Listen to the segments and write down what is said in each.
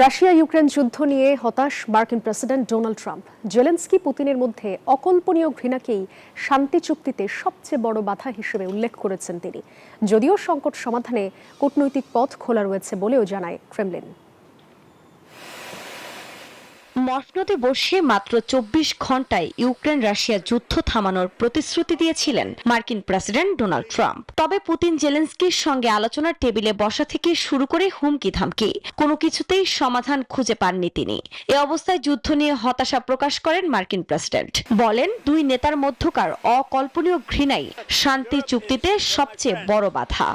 Russia Ukraine যুদ্ধ নিয়ে হতাশ মার্কিন প্রেসিডেন্ট ডোনাল্ড ট্রাম্প। জেলেনস্কি পুতিনের মধ্যে অকল্পনীয় ঘৃণাকেই শান্তি চুক্তিতে সবচেয়ে বড় বাধা হিসেবে উল্লেখ করেছেন তিনি। যদিও সংকট সমাধানে কূটনৈতিক পথ খোলা রয়েছে বলেও জানায় ক্রেমলিন। মসনদে বসে মাত্র ২৪ ঘন্টায় ইউক্রেন রাশিয়া যুদ্ধ থামানোর প্রতিশ্রুতি দিয়েছিলেন মার্কিন প্রেসিডেন্ট ডোনাল্ড ট্রাম্প। তবে পুতিন জেলেনস্কির সঙ্গে আলোচনার টেবিলে বসা থেকে শুরু করে হুমকি ধামকি কোনো কিছুতেই সমাধান খুঁজে পাননি তিনি। এ অবস্থায় যুদ্ধ নিয়ে হতাশা প্রকাশ করেন মার্কিন প্রেসিডেন্ট। বলেন, দুই নেতার মধ্যকার অকল্পনীয় ঘৃণাই শান্তি চুক্তিতে সবচেয়ে বড় বাধা।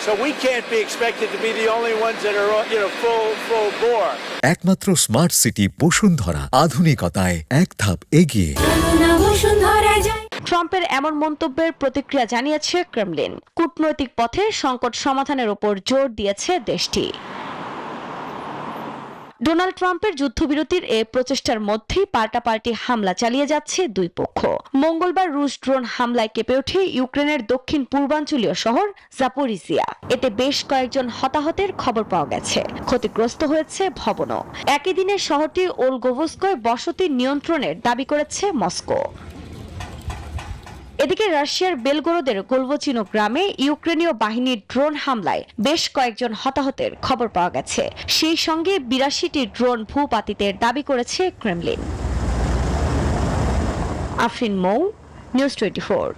So we can't be expected to be the only ones that are, full bore. একমাত্র স্মার্ট সিটি বসুন্ধরা, আধুনিকতায় এক ধাপ এগিয়ে। ট্রাম্পের এমন মন্তব্যের প্রতিক্রিয়া জানিয়েছে ক্রেমলিন। কূটনৈতিক পথে সংকট সমাধানের উপর জোর দিয়েছে দেশটি। ডোনাল্ড ট্রাম্পের যুদ্ধবিরতির এ প্রচেষ্টার মধ্যেই পাল্টাপাল্টি হামলা চালিয়ে যাচ্ছে দুই পক্ষ। মঙ্গলবার রুশ ড্রোন হামলায় কেঁপে ওঠে ইউক্রেনের দক্ষিণ পূর্বাঞ্চলীয় শহর জাপোরিজিয়া। এতে বেশ কয়েকজন হতাহতের খবর পাওয়া গেছে। ক্ষতিগ্রস্ত হয়েছে ভবনও। একই দিনে শহরটি ওলগোভস্কয় বসতি নিয়ন্ত্রণের দাবি করেছে মস্কো। এদিকে রাশিয়ার বেলগোরোদের গোলভোচিনো গ্রামে ইউক্রেনীয় বাহিনীর ড্রোন হামলায় বেশ কয়েকজন হতাহতের খবর পাওয়া গেছে। সেই সঙ্গে ৮২টি ড্রোন ভূপাতিতের দাবি করেছে ক্রেমলিন। আফরিন মৌ, নিউজ 24।